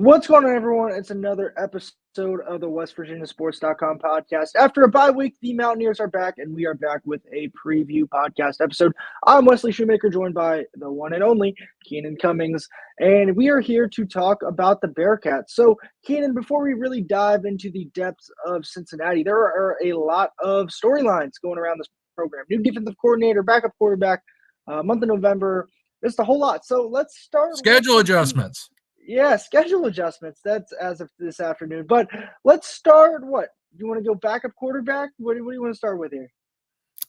What's going on, everyone? It's another episode of the WVSports.com podcast. After a bye week, the Mountaineers are back, and we are back with a preview podcast episode. I'm Wesley Shoemaker, joined by the one and only Keenan Cummings, and we are here to talk about the Bearcats. So, Keenan, before we really dive into the depths of Cincinnati, there are a lot of storylines going around this program. New defensive coordinator, backup quarterback, month of November. It's a whole lot. So let's start. Schedule adjustments. Yeah, schedule adjustments. That's as of this afternoon. But let's start. What you want to go backup quarterback? What do you want to start with here?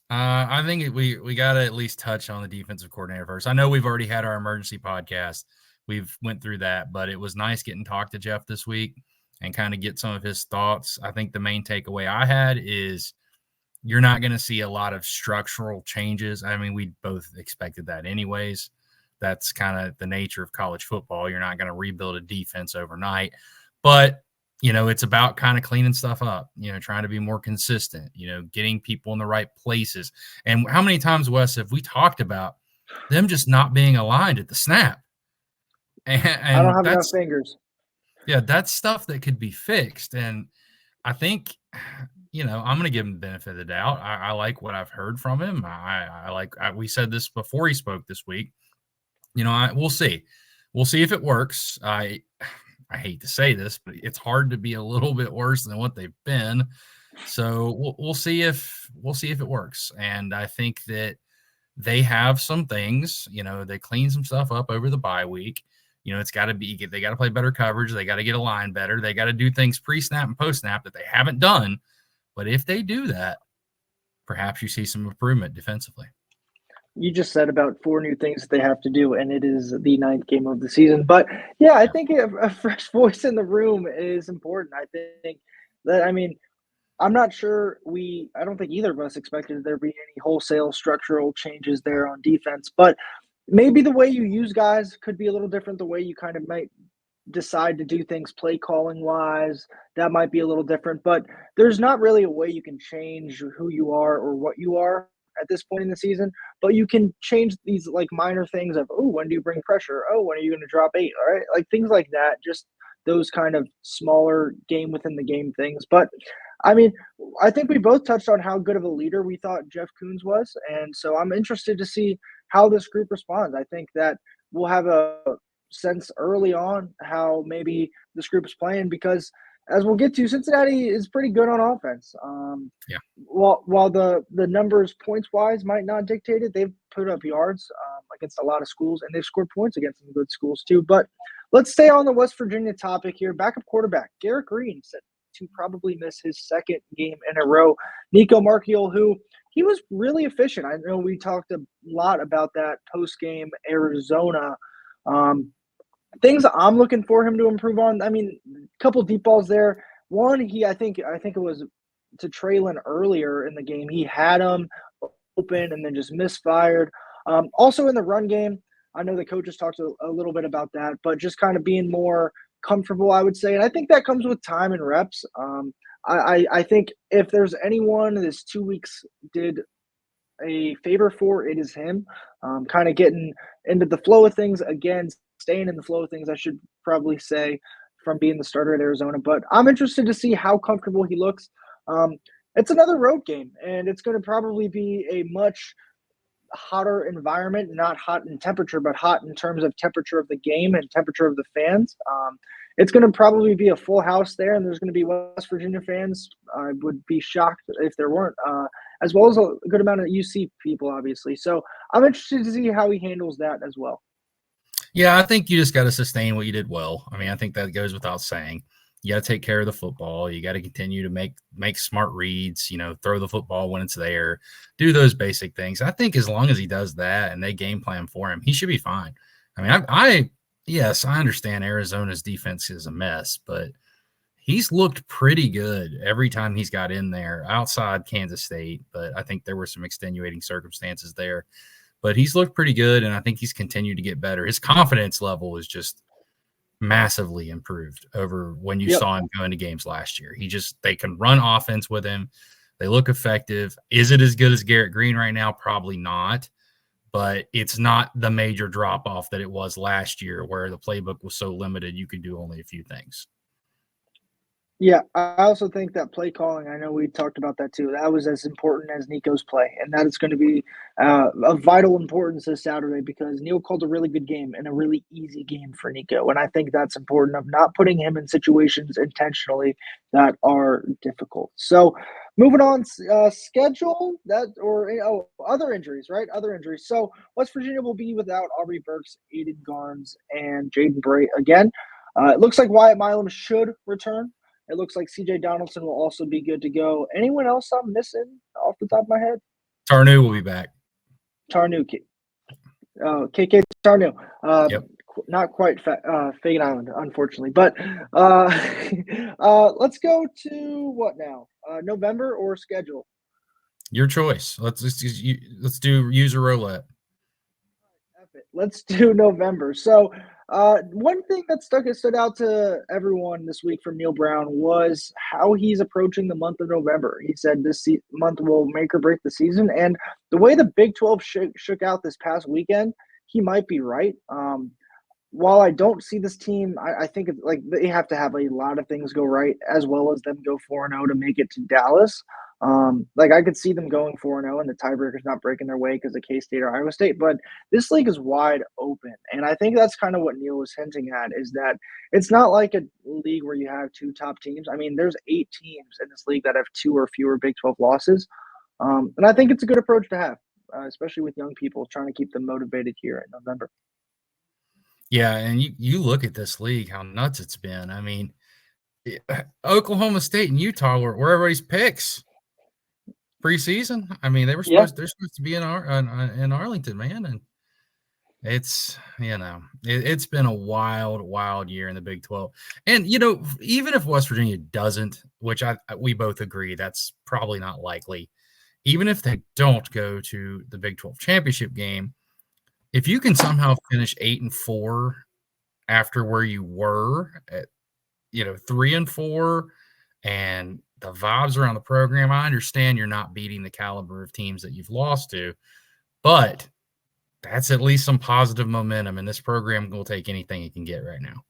I think we got to at least touch on the defensive coordinator first. I know we've already had our emergency podcast. We've went through that, but it was nice getting to talk to Jeff this week and kind of get some of his thoughts. I think the main takeaway I had is you're not going to see a lot of structural changes. I mean, we both expected that anyways. That's kind of the nature of college football. You're not going to rebuild a defense overnight, but it's about kind of cleaning stuff up, trying to be more consistent, getting people in the right places. And how many times, Wes, have we talked about them just not being aligned at the snap? And I don't have enough fingers. Yeah, that's stuff that could be fixed. And I think, I'm going to give him the benefit of the doubt. I like what I've heard from him. We said this before he spoke this week. We'll see. We'll see if it works. I hate to say this, but it's hard to be a little bit worse than what they've been. So we'll see if it works. And I think that they have some things. They clean some stuff up over the bye week. They got to play better coverage. They got to get a line better. They got to do things pre-snap and post-snap that they haven't done. But if they do that, perhaps you see some improvement defensively. You just said about 4 new things that they have to do, and it is the 9th game of the season. But, yeah, I think a fresh voice in the room is important. I think that, I'm not sure I don't think either of us expected there to be any wholesale structural changes there on defense. But maybe the way you use guys could be a little different, the way you kind of might decide to do things play calling wise. That might be a little different. But there's not really a way you can change who you are or what you are at this point in the season, but you can change these like minor things of, when do you bring pressure? When are you going to drop 8? All right. Like things like that, just those kind of smaller game within the game things. But I think we both touched on how good of a leader we thought Jeff Coons was. And so I'm interested to see how this group responds. I think that we'll have a sense early on how maybe this group is playing, because as we'll get to, Cincinnati is pretty good on offense. While the numbers points-wise might not dictate it, they've put up yards against a lot of schools, and they've scored points against some good schools too. But let's stay on the West Virginia topic here. Backup quarterback Garrett Green set to probably miss his 2nd game in a row. Nicco Marchiol, who he was really efficient. I know we talked a lot about that post-game Arizona. Things I'm looking for him to improve on. A couple deep balls there. One, I think it was to Traylon earlier in the game. He had him open and then just misfired. Also in the run game, I know the coaches talked a little bit about that, but just kind of being more comfortable, I would say. And I think that comes with time and reps. I think if there's anyone this 2 weeks did a favor for, it is him. Kind of getting into the flow of things again, staying in the flow of things, I should probably say, from being the starter at Arizona. But I'm interested to see how comfortable he looks. It's another road game, and it's going to probably be a much hotter environment, not hot in temperature, but hot in terms of temperature of the game and temperature of the fans. It's going to probably be a full house there, and there's going to be West Virginia fans. I would be shocked if there weren't, as well as a good amount of UC people, obviously. So I'm interested to see how he handles that as well. Yeah, I think you just got to sustain what you did well. I think that goes without saying. You got to take care of the football. You got to continue to make smart reads, throw the football when it's there, do those basic things. I think as long as he does that and they game plan for him, he should be fine. Yes, I understand Arizona's defense is a mess, but he's looked pretty good every time he's got in there outside Kansas State. But I think there were some extenuating circumstances there. But he's looked pretty good, and I think he's continued to get better. His confidence level is just massively improved over when you saw him go into games last year. They can run offense with him. They look effective. Is it as good as Garrett Green right now? Probably not. but it's not the major drop off that it was last year where the playbook was so limited you could do only a few things. Yeah, I also think that play calling, I know we talked about that too. That was as important as Nico's play, and that is going to be of vital importance this Saturday because Neil called a really good game and a really easy game for Nico. And I think that's important of not putting him in situations intentionally that are difficult. So, moving on, schedule that or other injuries, right? Other injuries. So, West Virginia will be without Aubrey Burks, Aiden Garnes, and Jaden Bray again. It looks like Wyatt Milam should return. It looks like CJ Donaldson will also be good to go. Anyone else I'm missing off the top of my head? Tarnu will be back. Tarnu, KK Tarnu. Yep. Not quite Fagin Island, unfortunately. But let's go to what now? November or schedule? Your choice. Let's do user roulette. Let's do November. So, one thing that stood out to everyone this week from Neil Brown was how he's approaching the month of November. He said this month will make or break the season, and the way the Big 12 shook out this past weekend, he might be right. While I don't see this team, I think it's like they have to have a lot of things go right as well as them go 4-0 to make it to Dallas. Like I could see them going 4-0 and the tiebreakers not breaking their way because of K-State or Iowa State, but this league is wide open. And I think that's kind of what Neil was hinting at is that it's not like a league where you have two top teams. I mean, there's 8 teams in this league that have 2 or fewer Big 12 losses. And I think it's a good approach to have, especially with young people trying to keep them motivated here in November. Yeah, and you look at this league, how nuts it's been. I mean, Oklahoma State and Utah were everybody's picks preseason. I mean, they're supposed to be in Arlington, man, and it's it's been a wild year in the Big 12. And even if West Virginia doesn't, which we both agree that's probably not likely, even if they don't go to the Big 12 championship game, if you can somehow finish 8-4 after where you were at 3-4 and the vibes around the program, I understand you're not beating the caliber of teams that you've lost to, but that's at least some positive momentum, and this program will take anything it can get right now.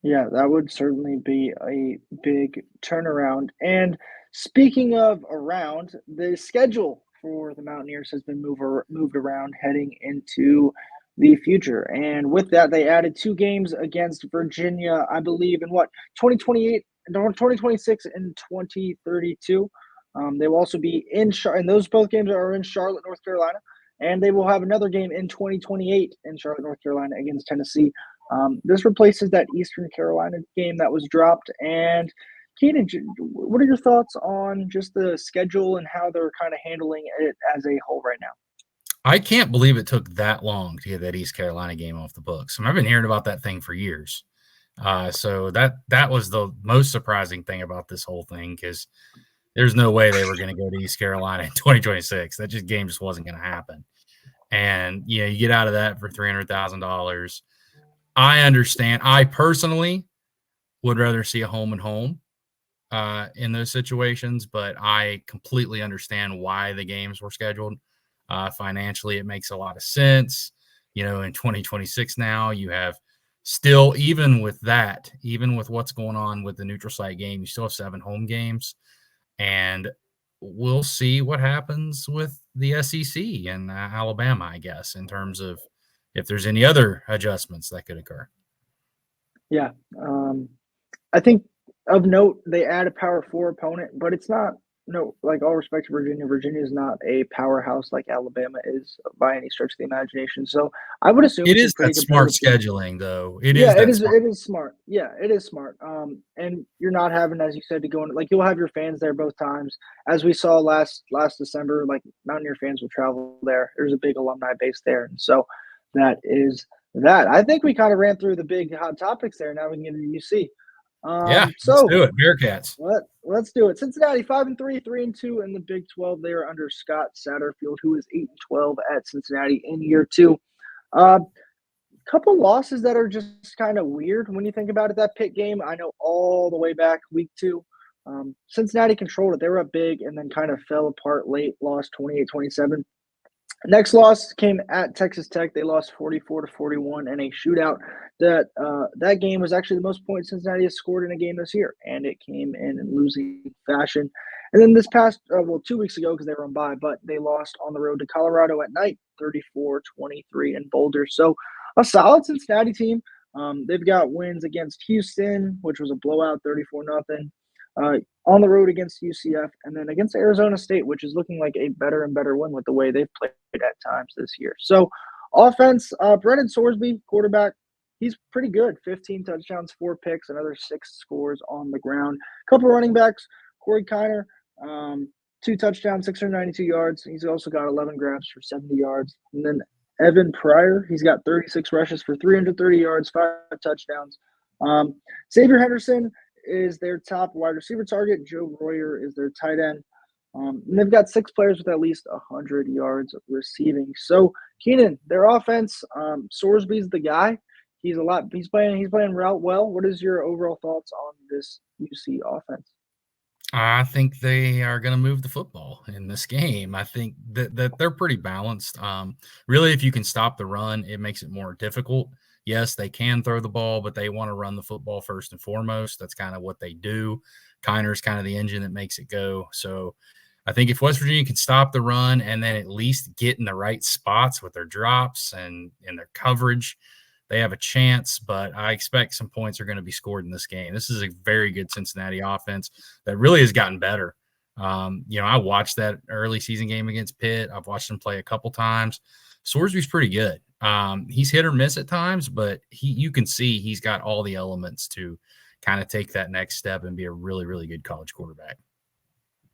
Yeah, that would certainly be a big turnaround. And speaking of around, the schedule for the Mountaineers has been moved around heading into the future. And with that, they added 2 games against Virginia, I believe, in 2028, 2026, and 2032. They will also be in and those both games are in Charlotte, North Carolina. And they will have another game in 2028 in Charlotte, North Carolina against Tennessee. This replaces that Eastern Carolina game that was dropped. And Keenan, what are your thoughts on just the schedule and how they're kind of handling it as a whole right now? I can't believe it took that long to get that East Carolina game off the books. I've been hearing about that thing for years. So that was the most surprising thing about this whole thing because there's no way they were going to go to East Carolina in 2026. That game just wasn't going to happen. And you get out of that for $300,000. I understand. I personally would rather see a home and home in those situations, but I completely understand why the games were scheduled. Financially, it makes a lot of sense. In 2026 now, you have still, even with what's going on with the neutral site game, you still have 7 home games. And we'll see what happens with the SEC and Alabama, I guess, in terms of if there's any other adjustments that could occur. Yeah. I think of note, they add a Power 4 opponent, but it's not, like all respect to Virginia. Virginia is not a powerhouse like Alabama is by any stretch of the imagination. So I would assume it is that smart scheduling, though. It is smart. Yeah, it is smart. And you're not having, as you said, to go in, like you'll have your fans there both times. As we saw last December, like Mountaineer fans will travel there. There's a big alumni base there. And so that is that. I think we kind of ran through the big hot topics there. Now we can get into UC. Let's do it. Bearcats. Let's do it. Cincinnati 5-3, 3-2 in the Big 12. They are under Scott Satterfield, who is 8-12 at Cincinnati in year 2. Couple losses that are just kind of weird when you think about it. That Pitt game, I know all the way back week 2. Cincinnati controlled it. They were up big and then kind of fell apart late, lost 28-27. Next loss came at Texas Tech. They lost 44-41 in a shootout. That game was actually the most points Cincinnati has scored in a game this year, and it came in losing fashion. And then this past, 2 weeks ago, because they were on bye, but they lost on the road to Colorado at night, 34-23 in Boulder. So a solid Cincinnati team. They've got wins against Houston, which was a blowout, 34-0. On the road against UCF, and then against Arizona State, which is looking like a better and better win with the way they've played at times this year. So, offense, Brennan Sorsby, quarterback, he's pretty good. 15 touchdowns, 4 picks, another 6 scores on the ground. A couple running backs, Corey Kiner, 2 touchdowns, 692 yards. He's also got 11 grabs for 70 yards. And then Evan Pryor, he's got 36 rushes for 330 yards, 5 touchdowns. Xavier Henderson is their top wide receiver target. Joe Royer is their tight end. And they've got 6 players with at least 100 yards receiving. So Keenan, their offense, Sorsby's the guy. He's playing well. What is your overall thoughts on this UC offense? I think they are going to move the football in this game. I think that they're pretty balanced. Really, if you can stop the run, it makes it more difficult. Yes, they can throw the ball, but they want to run the football first and foremost. That's kind of what they do. Kiner's kind of the engine that makes it go. So I think if West Virginia can stop the run and then at least get in the right spots with their drops and their coverage, they have a chance, but I expect some points are going to be scored in this game. This is a very good Cincinnati offense that really has gotten better. I watched that early season game against Pitt. I've watched him play a couple times. Sorsby's pretty good. He's hit or miss at times, but you can see he's got all the elements to kind of take that next step and be a really, really good college quarterback.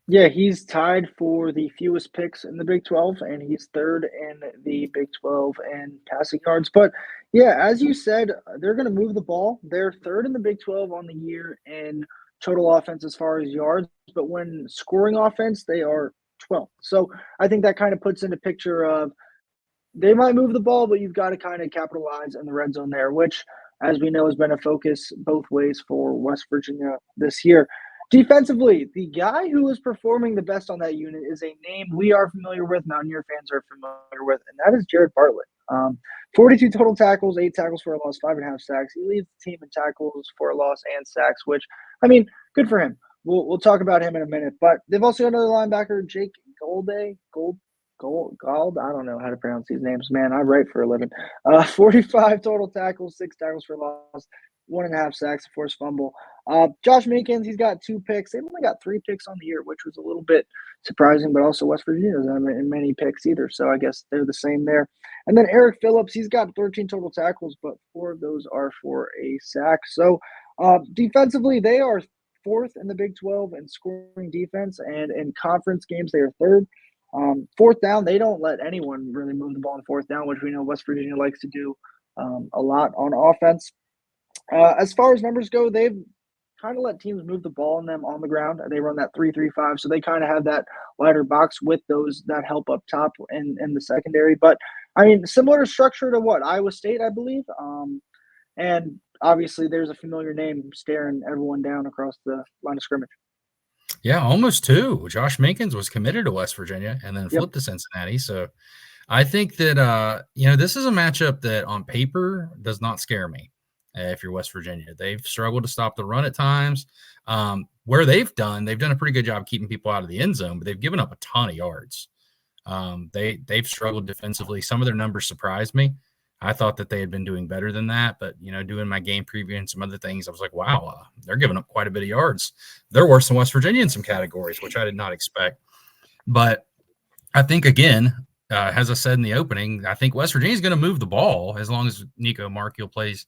Yeah, he's tied for the fewest picks in the Big 12, and he's third in the Big 12 in passing yards. But yeah, as you said, they're going to move the ball. They're third in the Big 12 on the year in total offense as far as yards, but when scoring offense, they are 12th. So I think that kind of puts in a picture of they might move the ball, but you've got to kind of capitalize in the red zone there, which, as we know, has been a focus both ways for West Virginia this year. Defensively, the guy who is performing the best on that unit is a name we are familiar with, Mountaineer fans are familiar with, and that is Jared Bartlett. 42 total tackles, 8 tackles for a loss, 5.5 sacks. He leads the team in tackles for a loss and sacks, which, I mean, good for him. We'll talk about him in a minute. But they've also got another linebacker, Jake Gold. I don't know how to pronounce these names, man. I write for a living. 45 total tackles, 6 tackles for loss, 1.5 sacks, a forced fumble. Josh Minkins, he's got 2 picks. They've only got 3 picks on the year, which was a little bit surprising, but also West Virginia doesn't have many picks either, so I guess they're the same there. And then Eric Phillips, he's got 13 total tackles, but 4 of those are for a sack. So defensively, they are 4th in the Big 12 in scoring defense, and in conference games, they are 3rd. 4th down, they don't let anyone really move the ball on 4th down, which we know West Virginia likes to do a lot on offense. As far as numbers go, they've kind of let teams move the ball on them on the ground. They run that 3-3-5, so they kind of have that lighter box with those that help up top in the secondary. But I mean, similar structure to what Iowa State, I believe. And obviously, there's a familiar name staring everyone down across the line of scrimmage. Yeah, almost 2. Josh Minkins was committed to West Virginia and then flipped to Cincinnati. So I think that this is a matchup that on paper does not scare me. If you're West Virginia, they've struggled to stop the run at times. Where they've done a pretty good job keeping people out of the end zone, but they've given up a ton of yards. They've struggled defensively. Some of their numbers surprised me. I thought that they had been doing better than that, but doing my game preview and some other things, I was like, wow, they're giving up quite a bit of yards. They're worse than West Virginia in some categories, which I did not expect. But I think, again, as I said in the opening, I think West Virginia is going to move the ball as long as Nicco Marchiol plays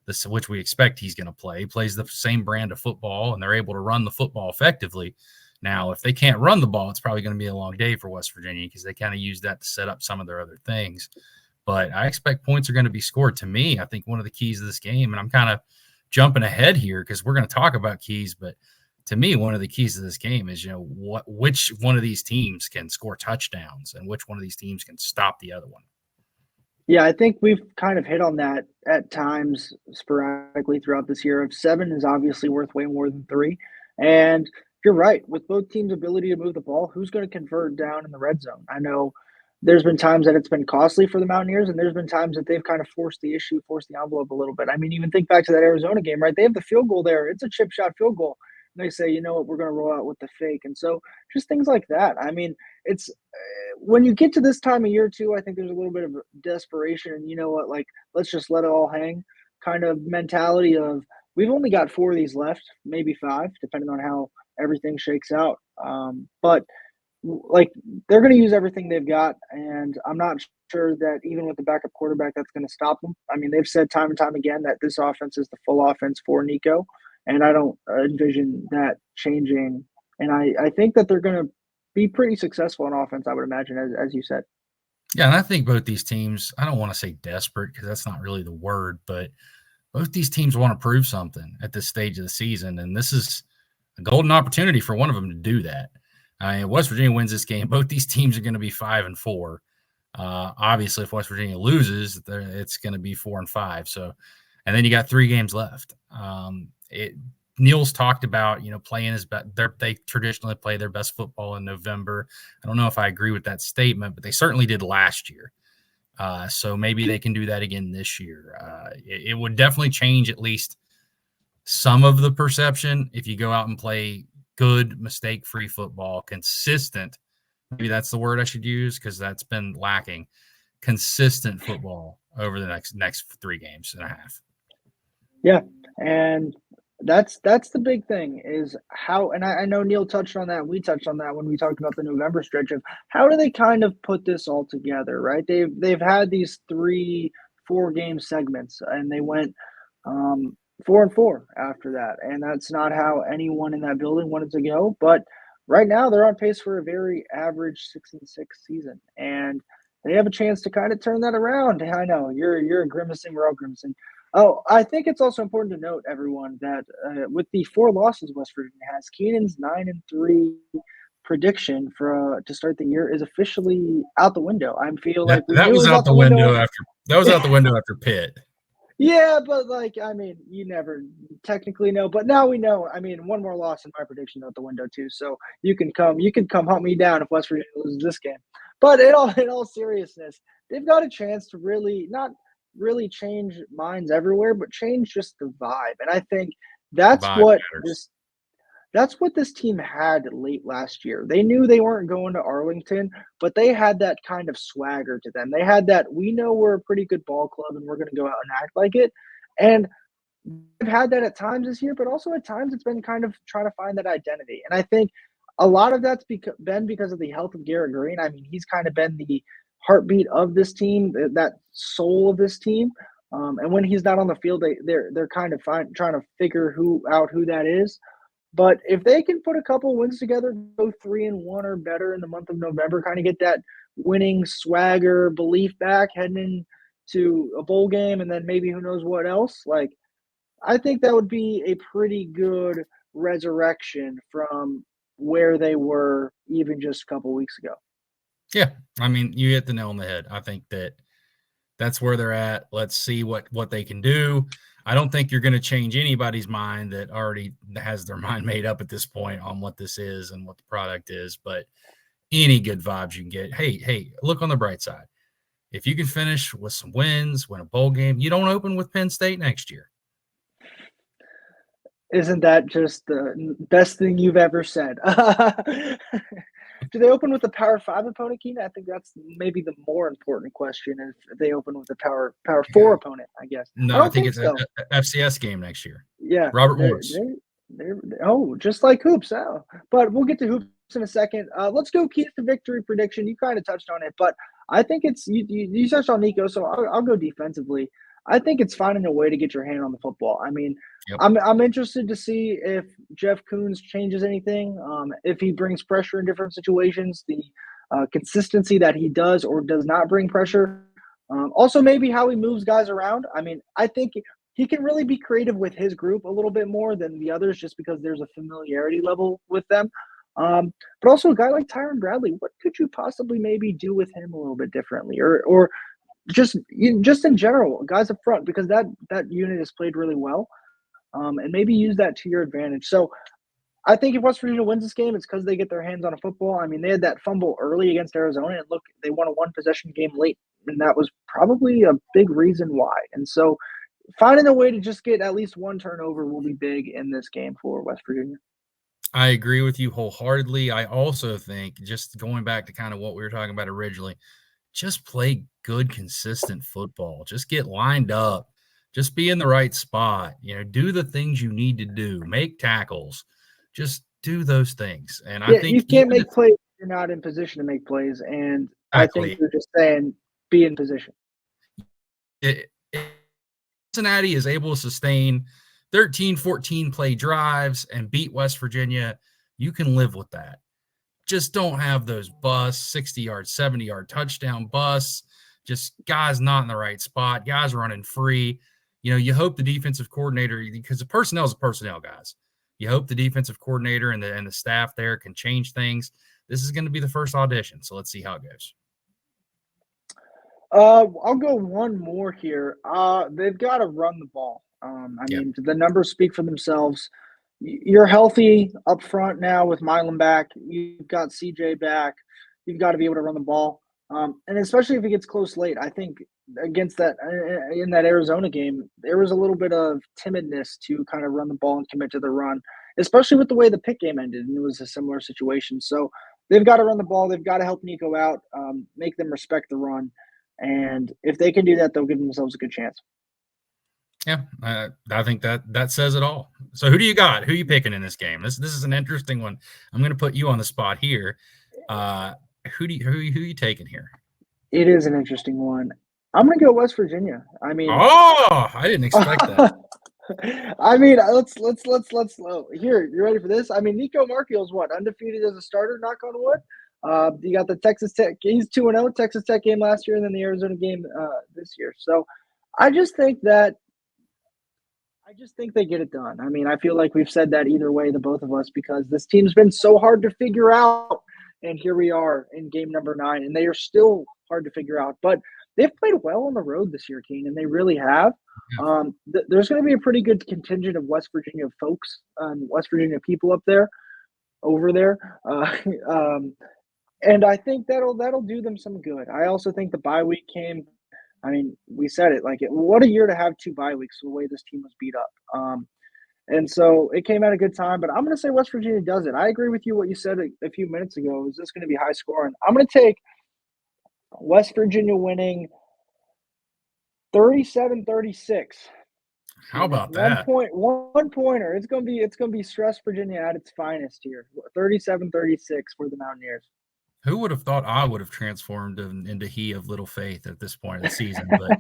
this, which we expect he's going to play. He plays the same brand of football, and they're able to run the football effectively. Now, if they can't run the ball, it's probably going to be a long day for West Virginia because they kind of use that to set up some of their other things. But I expect points are going to be scored. To me, I think one of the keys of this game, and I'm kind of jumping ahead here because we're going to talk about keys, but to me, one of the keys of this game is, which one of these teams can score touchdowns and which one of these teams can stop the other one. Yeah, I think we've kind of hit on that at times sporadically throughout this year. Of 7 is obviously worth way more than 3. And you're right. With both teams' ability to move the ball, who's going to convert down in the red zone? I know there's been times that it's been costly for the Mountaineers, and there's been times that they've kind of forced the issue, forced the envelope a little bit. I mean, even think back to that Arizona game, right? They have the field goal there. It's a chip shot field goal. And they say, you know what, we're going to roll out with the fake. And so just things like that. I mean, it's when you get to this time of year too, I think there's a little bit of desperation and you know what, like, let's just let it all hang kind of mentality of we've only got 4 of these left, maybe 5, depending on how everything shakes out. But like they're going to use everything they've got, and I'm not sure that even with the backup quarterback, that's going to stop them. I mean, they've said time and time again that this offense is the full offense for Nicco, and I don't envision that changing. And I think that they're going to be pretty successful in offense, I would imagine, as you said. Yeah, and I think both these teams, I don't want to say desperate because that's not really the word, but both these teams want to prove something at this stage of the season, and this is a golden opportunity for one of them to do that. I mean, West Virginia wins this game, both these teams are going to be 5-4. Obviously, if West Virginia loses, it's going to be 4-5. So, and then you got 3 games left. Neil's talked about, playing his best. They traditionally play their best football in November. I don't know if I agree with that statement, but they certainly did last year. So maybe they can do that again this year. It would definitely change at least some of the perception if you go out and play good, mistake-free football, consistent. Maybe that's the word I should use because that's been lacking. Consistent football over the next 3 games and a half. Yeah, and that's the big thing is how, and I know Neil touched on that. We touched on that when we talked about the November stretch of how do they kind of put this all together, right? They've had these 3-4 game segments, and they went 4-4 after that, and that's not how anyone in that building wanted to go. But right now, they're on pace for a very average 6-6 season, and they have a chance to kind of turn that around. I know you're grimacing, we're all grimacing. Oh, I think it's also important to note, everyone, that with the 4 losses West Virginia has, Keenan's 9-3 prediction for to start the year is officially out the window. I feel like we that knew was it was out the window after Pitt. Yeah, but like, I mean, you never technically know, but now we know. I mean, one more loss in my prediction out the window too. So you can come hunt me down if West Virginia loses this game. But in all seriousness, they've got a chance to really not really change minds everywhere, but change just the vibe. And I think that's Vibe what matters. this team had late last year. They knew they weren't going to Arlington, but they had that kind of swagger to them. They had that, we know we're a pretty good ball club and we're going to go out and act like it. And they've had that at times this year, but also at times it's been kind of trying to find that identity. And I think a lot of that's been because of the health of Garrett Green. I mean, he's kind of been the heartbeat of this team, that soul of this team. And when he's not on the field, they're kind of trying to figure out who that is. But if they can put a couple wins together, go 3-1 or better in the month of November, kind of get that winning swagger, belief back, heading into a bowl game, and then maybe who knows what else. Like, I think that would be a pretty good resurrection from where they were even just a couple weeks ago. Yeah, I mean, you hit the nail on the head. I think that's where they're at. Let's see what they can do. I don't think you're going to change anybody's mind that already has their mind made up at this point on what this is and what the product is. But any good vibes you can get. Hey, look on the bright side. If you can finish with some wins, win a bowl game, you don't open with Penn State next year. Isn't that just the best thing you've ever said? Do they open with a Power 5 opponent, Keenan? I think that's maybe the more important question if they open with a Power 4 opponent, I guess. No, I don't I think it's so. a FCS game next year. Yeah. Robert Morris. Just like hoops. Oh. But we'll get to hoops in a second. Let's go keys to victory prediction. You kind of touched on it, but I think it's you touched on Nicco, so I'll go defensively. I think it's finding a way to get your hand on the football. I mean, Yep. I'm interested to see if Jeff Kuhns changes anything, if he brings pressure in different situations, the consistency that he does or does not bring pressure. Also, maybe how he moves guys around. I mean, I think he can really be creative with his group a little bit more than the others just because there's a familiarity level with them. But also a guy like Tyron Bradley, what could you possibly maybe do with him a little bit differently or just in general, guys up front, because that unit has played really well. And maybe use that to your advantage. So I think if West Virginia wins this game, it's because they get their hands on a football. I mean, they had that fumble early against Arizona, and look, they won a one-possession game late, and that was probably a big reason why. And so finding a way to just get at least one turnover will be big in this game for West Virginia. I agree with you wholeheartedly. I also think, just going back to kind of what we were talking about originally, just play good, consistent football. Just get lined up. Just be in the right spot. Do the things you need to do. Make tackles. Just do those things. And I Yeah, think you can't even if make plays if you're not in position to make plays, and I think exactly you're just saying be in position. if Cincinnati is able to sustain 13, 14 play drives and beat West Virginia, you can live with that. Just don't have those busts, 60-yard, 70-yard touchdown busts, just guys not in the right spot, guys running free. You hope the defensive coordinator, because the personnel is the personnel, guys. You hope the defensive coordinator and the staff there can change things. This is going to be the first audition, so let's see how it goes. I'll go one more here. They've got to run the ball. I mean, the numbers speak for themselves. You're healthy up front now with Milan back. You've got CJ back. You've got to be able to run the ball. And especially if it gets close late, I think against that in that Arizona game, there was a little bit of timidness to kind of run the ball and commit to the run, especially with the way the Pitt game ended, and it was a similar situation. So they've got to run the ball. They've got to help Nicco out, make them respect the run. And if they can do that, they'll give themselves a good chance. Yeah, I think that says it all. So who do you got? Who are you picking in this game? This is an interesting one. I'm going to put you on the spot here. Who are you taking here? It is an interesting one. I'm going to go West Virginia. I mean, I didn't expect that. I mean, let's here. You ready for this? I mean, Nicco Marchiol is undefeated as a starter. Knock on wood. You got the Texas Tech. He's 2-0. Texas Tech game last year, and then the Arizona game this year. So, I just think they get it done. I mean, I feel like we've said that either way, the both of us, because this team's been so hard to figure out. And here we are in game number 9, and they are still hard to figure out. But they've played well on the road this year, Keenan, and they really have. Yeah. There's going to be a pretty good contingent of West Virginia folks, West Virginia people over there. And I think that'll do them some good. I also think the bye week came. I mean, we said it, what a year to have 2 bye weeks the way this team was beat up. And so it came at a good time, but I'm going to say West Virginia does it. I agree with you what you said a few minutes ago. Is this going to be high scoring? I'm going to take West Virginia winning 37-36. How about that? 1 pointer. It's going to be stress Virginia at its finest here. 37-36 for the Mountaineers. Who would have thought I would have transformed into he of little faith at this point of the season? But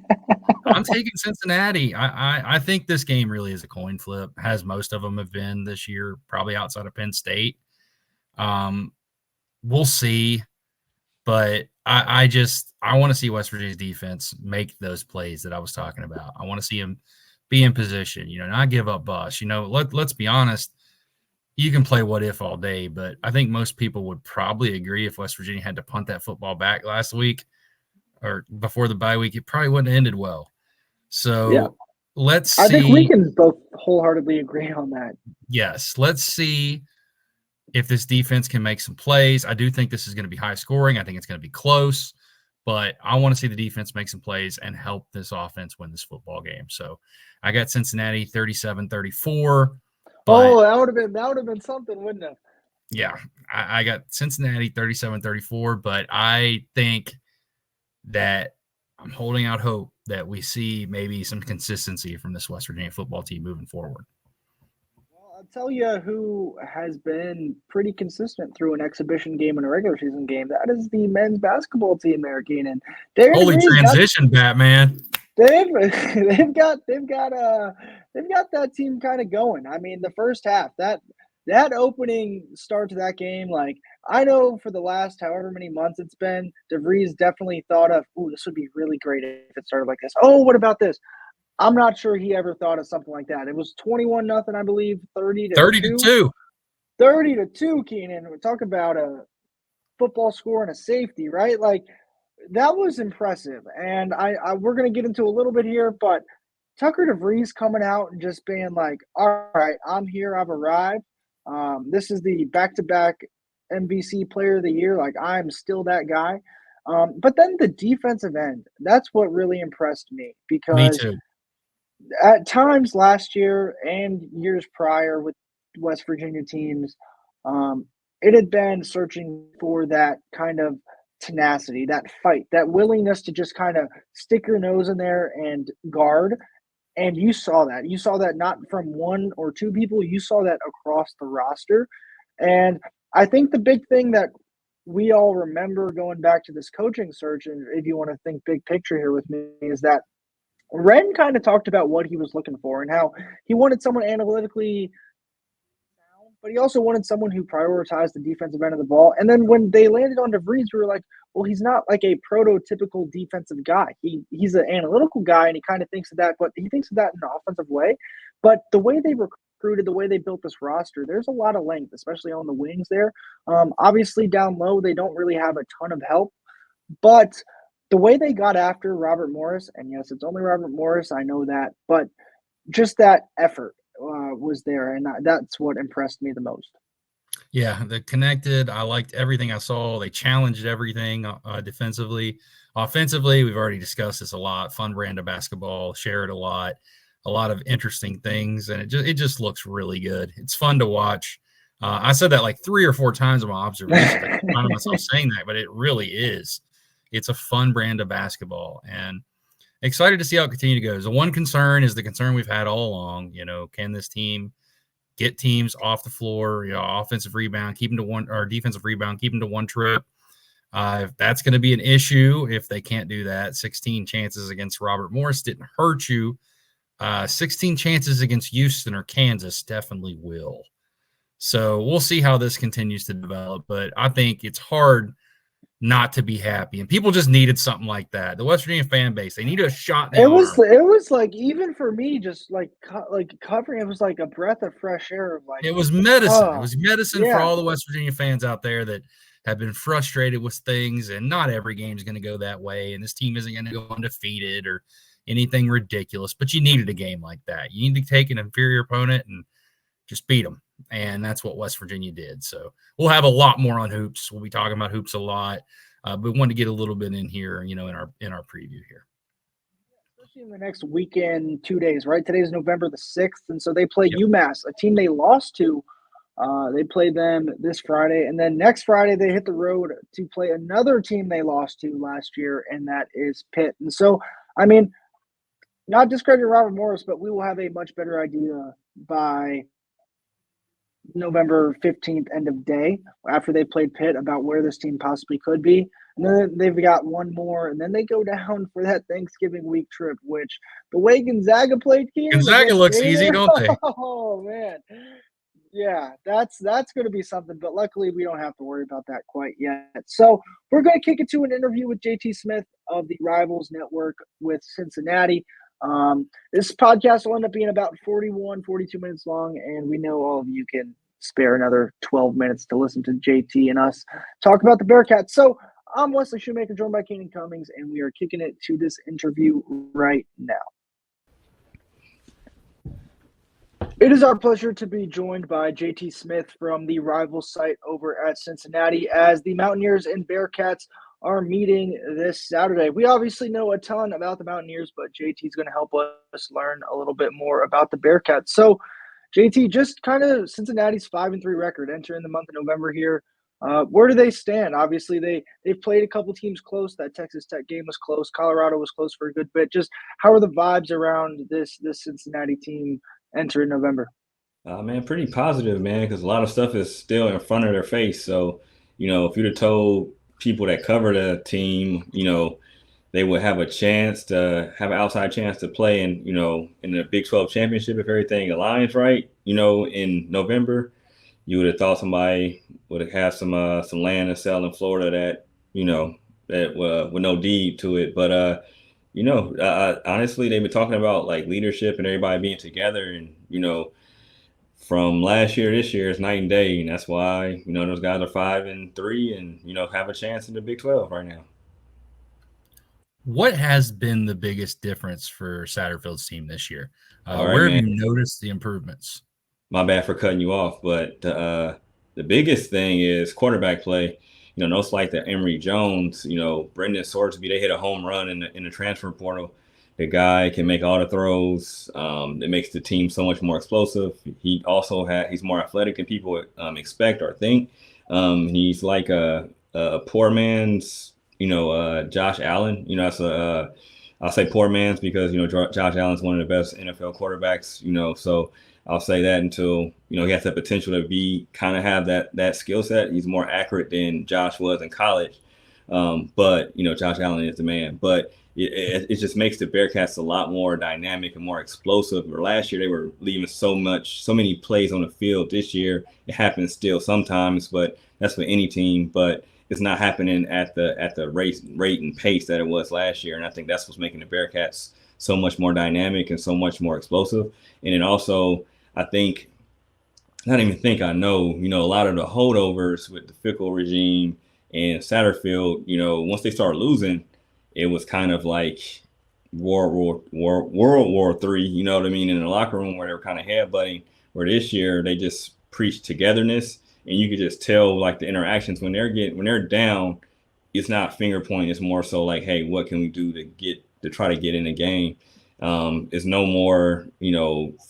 I'm taking Cincinnati. I think this game really is a coin flip, as most of them have been this year, probably outside of Penn State. We'll see. But I want to see West Virginia's defense make those plays that I was talking about. I want to see them be in position, not give up busts. Let's be honest. You can play what if all day, but I think most people would probably agree if West Virginia had to punt that football back last week or before the bye week, it probably wouldn't have ended well. So let's see. I think we can both wholeheartedly agree on that. Yes. Let's see if this defense can make some plays. I do think this is going to be high scoring. I think it's going to be close, but I want to see the defense make some plays and help this offense win this football game. So I got Cincinnati 37-34. But, that would have been something, wouldn't it? Yeah, I got Cincinnati 37-34, but I think that I'm holding out hope that we see maybe some consistency from this West Virginia football team moving forward. Well, I'll tell you who has been pretty consistent through an exhibition game and a regular season game. That is the men's basketball team there, Keenan. Holy transition, Batman. They've got that team kind of going. I mean, the first half, that opening start to that game, I know for the last however many months it's been, DeVries definitely thought of, this would be really great if it started like this. Oh, what about this? I'm not sure he ever thought of something like that. It was 21-0, I believe, 30-2. 30-2, Keenan. We're talking about a football score and a safety, right? That was impressive, and we're going to get into a little bit here, but Tucker DeVries coming out and just being like, all right, I'm here, I've arrived. This is the back-to-back MVC Player of the Year. Like, I'm still that guy. But then the defensive end, that's what really impressed me Me because too. at times last year and years prior with West Virginia teams, it had been searching for that kind of tenacity, that fight, that willingness to just kind of stick your nose in there and guard. And you saw that. You saw that not from one or two people, you saw that across the roster. And I think the big thing that we all remember going back to this coaching search, and if you want to think big picture here with me, is that Ren kind of talked about what he was looking for and how he wanted someone analytically sound, but he also wanted someone who prioritized the defensive end of the ball. And then when they landed on DeVries, we were like, well, he's not like a prototypical defensive guy. He's an analytical guy, and he kind of thinks of that, but he thinks of that in an offensive way. But the way they recruited, the way they built this roster, there's a lot of length, especially on the wings there. Obviously, down low, they don't really have a ton of help, but the way they got after Robert Morris, and yes, it's only Robert Morris, I know that, but just that effort was there, and that's what impressed me the most. Yeah, they're connected. I liked everything I saw. They challenged everything defensively. Offensively, we've already discussed this a lot. Fun brand of basketball, share it a lot of interesting things, and it just looks really good. It's fun to watch. I said that like 3 or 4 times in my observations. I keep finding myself saying that, but it really is. It's a fun brand of basketball, and excited to see how it continue to go. The one concern is the concern we've had all along. Can this team get teams off the floor, offensive rebound, keep them to one, or defensive rebound, keep them to one trip. If that's going to be an issue, if they can't do that, 16 chances against Robert Morris didn't hurt you. 16 chances against Houston or Kansas definitely will. So we'll see how this continues to develop, but I think it's hard not to be happy. And people just needed something like that. The West Virginia fan base, they needed a shot in the arm. It was like, even for me, just like covering, it was like a breath of fresh air. Of like, it was medicine. It oh, was medicine yeah. for all the West Virginia fans out there that have been frustrated with things, and not every game is going to go that way. And this team isn't going to go undefeated or anything ridiculous, but you needed a game like that. You need to take an inferior opponent and just beat them. And that's what West Virginia did. So we'll have a lot more on hoops. We'll be talking about hoops a lot. But we want to get a little bit in here, in our preview here. Especially in the next weekend, 2 days, right? Today's November the 6th. And so they play UMass, a team they lost to. They play them this Friday. And then next Friday, they hit the road to play another team they lost to last year, and that is Pitt. And so, I mean, not discrediting Robert Morris, but we will have a much better idea by November 15th, end of day, after they played Pitt, about where this team possibly could be. And then they've got one more, and then they go down for that Thanksgiving week trip, which the way Gonzaga played, Keenan, Gonzaga looks easy, don't they? Oh, man. Yeah, that's going to be something, but luckily we don't have to worry about that quite yet. So we're going to kick it to an interview with JT Smith of the Rivals Network with Cincinnati. This podcast will end up being about 41, 42 minutes long, and we know all of you can spare another 12 minutes to listen to JT and us talk about the Bearcats. So I'm Wesley Shoemaker, joined by Keenan Cummings, and we are kicking it to this interview right now. It is our pleasure to be joined by JT Smith from the Rivals site over at Cincinnati as the Mountaineers and Bearcats are meeting this Saturday. We obviously know a ton about the Mountaineers, but JT is going to help us learn a little bit more about the Bearcats. So, JT, just kind of Cincinnati's 5-3 record entering the month of November here. Where do they stand? Obviously, they've played a couple teams close. That Texas Tech game was close. Colorado was close for a good bit. Just how are the vibes around this Cincinnati team entering November? Man, pretty positive, man, because a lot of stuff is still in front of their face. So, if you'd have told people that cover the team, they would have a chance to have an outside chance to play in the Big 12 championship if everything aligns right, in November, you would have thought somebody would have had some land to sell in Florida that, with no deed to it. But, honestly, they've been talking about like leadership and everybody being together, and, from last year, this year, it's night and day. And that's why, those guys are 5-3 and, have a chance in the Big 12 right now. What has been the biggest difference for Satterfield's team this year? All right, where man. have you noticed the improvements? My bad for cutting you off, but the biggest thing is quarterback play. No slight to Emory Jones. Brendan Sorsby, they hit a home run in the transfer portal. The guy can make all the throws. It makes the team so much more explosive. He's more athletic than people expect or think. He's like a poor man's, Josh Allen. I'll say poor man's because Josh Allen's one of the best NFL quarterbacks. So I'll say that until he has that potential to be kind of have that skill set. He's more accurate than Josh was in college, but Josh Allen is the man. But it just makes the Bearcats a lot more dynamic and more explosive. Where last year they were leaving so many plays on the field. This year it happens still sometimes, but that's for any team. But it's not happening at the rate and pace that it was last year. And I think that's what's making the Bearcats so much more dynamic and so much more explosive. And then also, I think, not even think I know, a lot of the holdovers with the Fickle regime and Satterfield, once they started losing, it was kind of like World War III, you know what I mean, in the locker room where they were kind of headbutting, where this year they just preached togetherness. And you could just tell like the interactions when they're down, it's not finger pointing. It's more so like, hey, what can we do to try to get in the game? It's no more,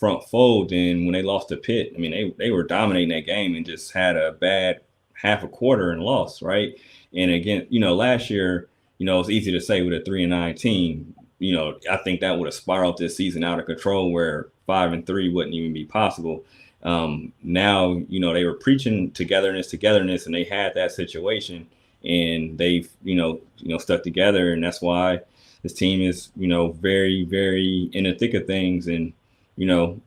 front fold than when they lost to Pitt. I mean, they were dominating that game and just had a bad half a quarter and lost, right? And again, last year, it's easy to say with a 3-9 team, I think that would have spiraled this season out of control where 5-3 wouldn't even be possible. Now, they were preaching togetherness, and they had that situation, and they've, stuck together, and that's why this team is, very, very in the thick of things. And, if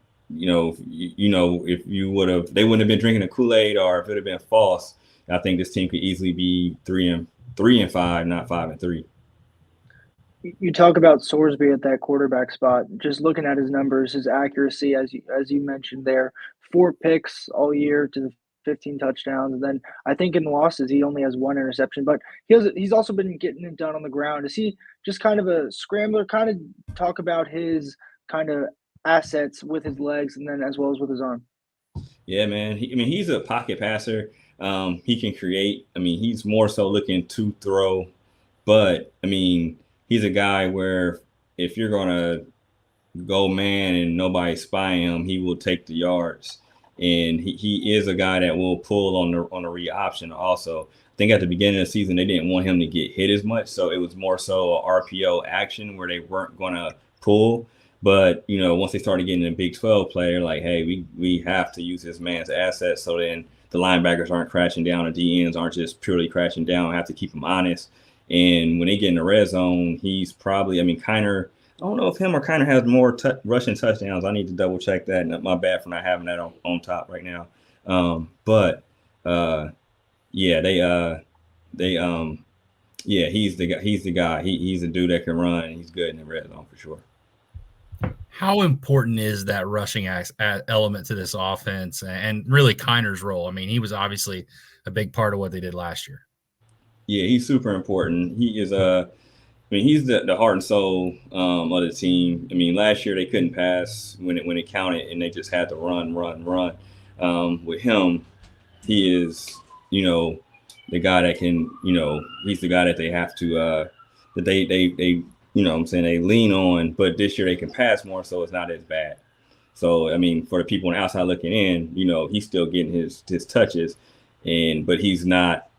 you they wouldn't have been drinking a Kool-Aid, or if it would have been false, I think this team could easily be 3-5, not 5-3. You talk about Sorsby at that quarterback spot. Just looking at his numbers, his accuracy, as you mentioned there, 4 picks all year to the 15 touchdowns. And then I think in losses, he only has 1 interception. But he's also been getting it done on the ground. Is he just kind of a scrambler? Kind of talk about his kind of assets with his legs and then as well as with his arm. Yeah, man. He's a pocket passer. He can create. He's more so looking to throw. But, he's a guy where if you're going to go man and nobody spying him, he will take the yards. And he is a guy that will pull on the read option also. I think at the beginning of the season, they didn't want him to get hit as much. So it was more so a RPO action where they weren't going to pull. But, once they started getting a Big 12 player, like, hey, we have to use this man's assets. So then the linebackers aren't crashing down, and DNs aren't just purely crashing down. Have to keep them honest. And when they get in the red zone, he's probably, Kiner, I don't know if him or Kiner has more rushing touchdowns. I need to double check that. And my bad for not having that on top right now. He's the guy. He's the guy. He's a dude that can run. He's good in the red zone for sure. How important is that rushing element to this offense and really Kiner's role? He was obviously a big part of what they did last year. Yeah, he's super important. He is he's the heart and soul of the team. Last year they couldn't pass when it counted, and they just had to run. With him, he is, the guy that can, he's the guy that they have to that they they lean on. But this year they can pass more, so it's not as bad. So for the people on the outside looking in, he's still getting his touches, but he's not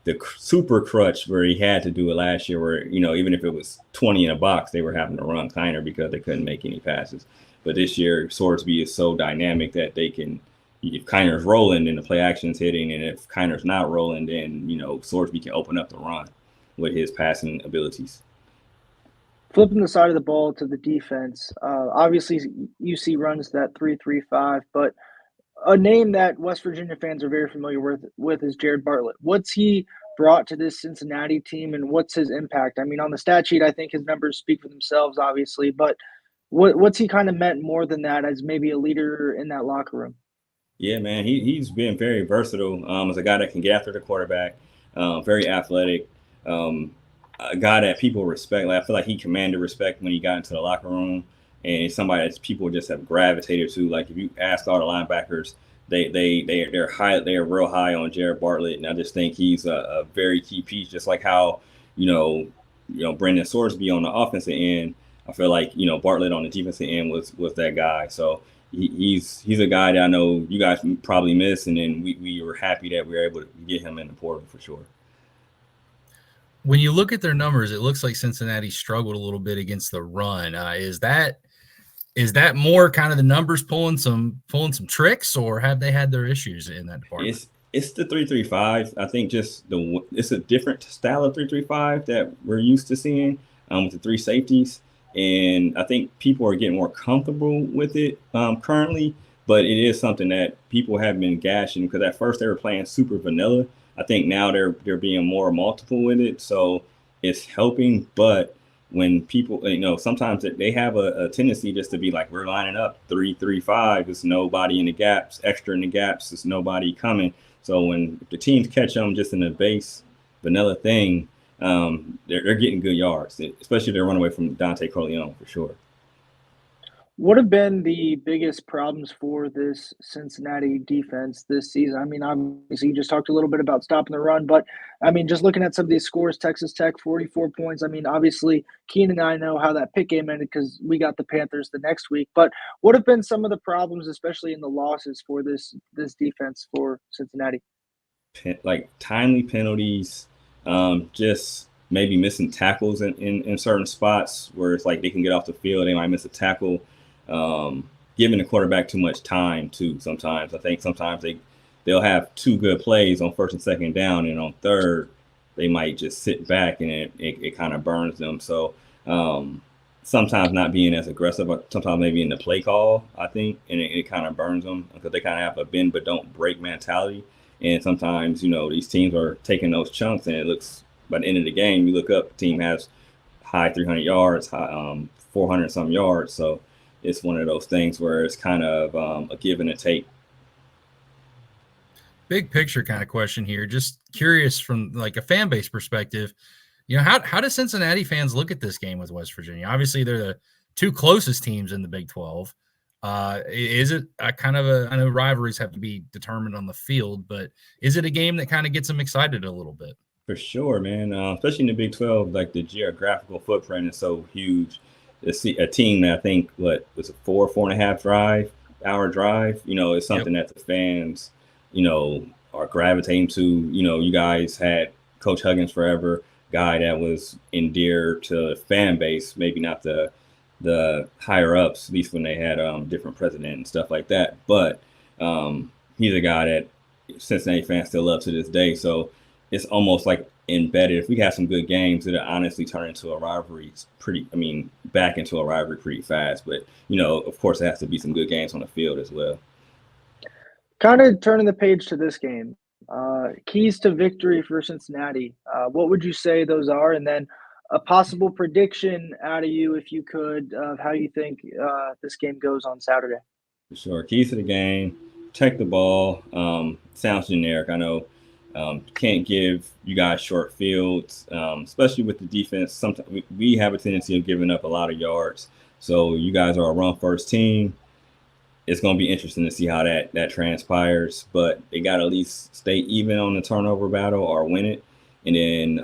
the super crutch where he had to do it last year where, even if it was 20 in a box, they were having to run Kiner because they couldn't make any passes. But this year, Sorsby is so dynamic that they can, if Kiner's rolling, then the play action's hitting. And if Kiner's not rolling, then, Sorsby can open up the run with his passing abilities. Flipping the side of the ball to the defense, obviously UC runs that 3-3-5, but a name that West Virginia fans are very familiar with is Jared Bartlett. What's he brought to this Cincinnati team, and what's his impact? On the stat sheet, I think his numbers speak for themselves, obviously, but what's he kind of meant more than that as maybe a leader in that locker room? Yeah, man, he's been very versatile as a guy that can get after the quarterback, very athletic, a guy that people respect. I feel like he commanded respect when he got into the locker room. and it's somebody that people just have gravitated to. Like if you ask all the linebackers, they're real high on Jared Bartlett, and I just think he's a very key piece. Just like how Brendan Sorsby on the offensive end, I feel like Bartlett on the defensive end was that guy. So he's a guy that I know you guys probably miss, and then we were happy that we were able to get him in the portal for sure. When you look at their numbers, it looks like Cincinnati struggled a little bit against the run. Is that more kind of the numbers pulling some tricks, or have they had their issues in that department? It's the 3-3-5. I think just it's a different style of 3-3-5 that we're used to seeing with the three safeties, and I think people are getting more comfortable with it currently. But it is something that people have been gashing because at first they were playing super vanilla. I think now they're being more multiple with it, so it's helping. But when people, sometimes they have a tendency just to be like, we're lining up 3-3-5. There's nobody in the gaps, extra in the gaps. There's nobody coming. So when the teams catch them just in the base vanilla thing, they're getting good yards, especially if they run away from Dante Corleone for sure. What have been the biggest problems for this Cincinnati defense this season? I mean, obviously, you just talked a little bit about stopping the run, but I mean, just looking at some of these scores, Texas Tech, 44 points. I mean, obviously, Keenan and I know how that pick game ended because we got the Panthers the next week. But what have been some of the problems, especially in the losses for this defense for Cincinnati? Like timely penalties, just maybe missing tackles in certain spots where it's like they can get off the field, they might miss a tackle. Giving the quarterback too much time too. Sometimes I think they'll have two good plays on first and second down, and on third they might just sit back and it kind of burns them. So sometimes not being as aggressive, but sometimes maybe in the play call, I think, and it kind of burns them because they kind of have a bend but don't break mentality. And sometimes these teams are taking those chunks, and it looks by the end of the game, you look up, the team has high 300 yards, 400 some yards. So it's one of those things where it's kind of a give and a take. Big picture kind of question here. Just curious from like a fan base perspective, how do Cincinnati fans look at this game with West Virginia? Obviously, they're the two closest teams in the Big 12. Is it a kind of I know rivalries have to be determined on the field, but is it a game that kind of gets them excited a little bit? For sure, man. Especially in the Big 12, like the geographical footprint is so huge. A team that I think was a 4.5 hour drive. It's something that the fans, are gravitating to. You guys had Coach Huggins forever, guy that was endeared to the fan base, maybe not the higher ups, at least when they had different president and stuff like that. But he's a guy that Cincinnati fans still love to this day. So it's almost like embedded. If we have some good games, it'll honestly turn into a rivalry back into a rivalry pretty fast. But, of course, there has to be some good games on the field as well. Kind of turning the page to this game, keys to victory for Cincinnati. What would you say those are? And then a possible prediction out of you, if you could, of how you think this game goes on Saturday. For sure. Keys to the game, protect the ball. Sounds generic, I know. Can't give you guys short fields, especially with the defense. Sometimes we have a tendency of giving up a lot of yards. So you guys are a run-first team. It's going to be interesting to see how that transpires. But they got to at least stay even on the turnover battle or win it. And then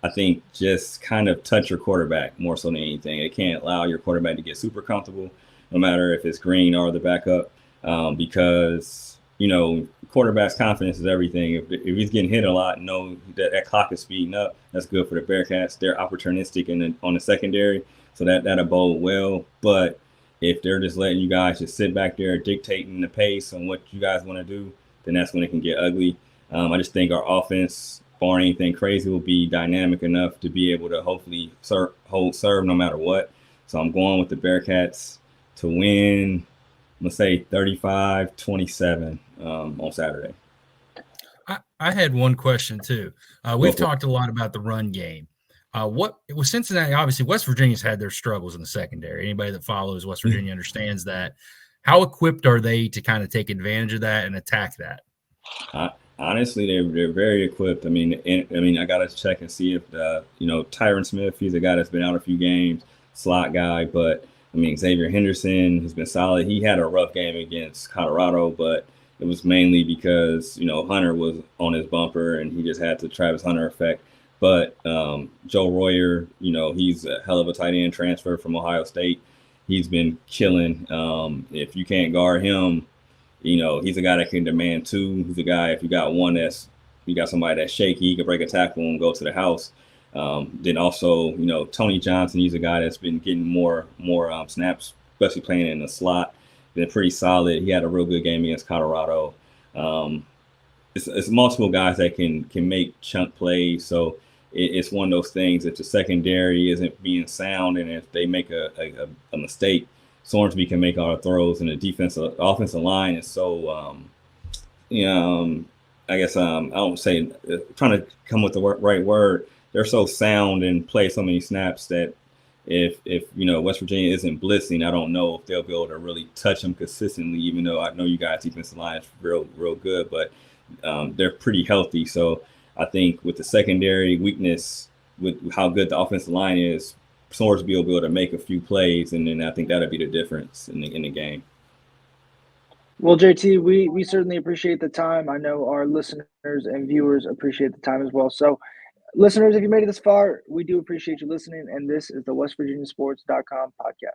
I think just kind of touch your quarterback more so than anything. It can't allow your quarterback to get super comfortable, no matter if it's Green or the backup, because quarterback's confidence is everything. If he's getting hit a lot, know that clock is speeding up. That's good for the Bearcats. They're opportunistic on the secondary, so that'll bode well. But if they're just letting you guys just sit back there dictating the pace on what you guys want to do, then that's when it can get ugly. I just think our offense, barring anything crazy, will be dynamic enough to be able to hopefully hold serve no matter what. So I'm going with the Bearcats to win. I'm going to say 35-27 on Saturday. I had one question, too. We've talked a lot about the run game. What with Cincinnati, obviously, West Virginia's had their struggles in the secondary. Anybody that follows West Virginia understands that. How equipped are they to kind of take advantage of that and attack that? Honestly, they're very equipped. I mean, I got to check and see if Tyron Smith, he's a guy that's been out a few games, slot guy, but I mean, Xavier Henderson has been solid. He had a rough game against Colorado, but it was mainly because, Hunter was on his bumper and he just had the Travis Hunter effect. But Joe Royer, he's a hell of a tight end transfer from Ohio State. He's been killing. If you can't guard him, he's a guy that can demand two. He's a guy, if you got somebody that's shaky, he can break a tackle and go to the house. Then also, Tony Johnson, he's a guy that's been getting more snaps, especially playing in the slot. Been pretty solid. He had a real good game against Colorado. It's multiple guys that can make chunk plays. So it's one of those things. If the secondary isn't being sound and if they make a mistake, Sorensby can make all the throws, and the offensive line is so, I guess I don't say trying to come with the right word. They're so sound and play so many snaps that if West Virginia isn't blitzing, I don't know if they'll be able to really touch them consistently. Even though I know you guys' defensive line is real good, but they're pretty healthy. So I think with the secondary weakness, with how good the offensive line is, Sorsby will be able to make a few plays, and then I think that'll be the difference in the game. Well, JT, we certainly appreciate the time. I know our listeners and viewers appreciate the time as well. So, listeners, if you made it this far, we do appreciate you listening, and this is the WestVirginiaSports.com podcast.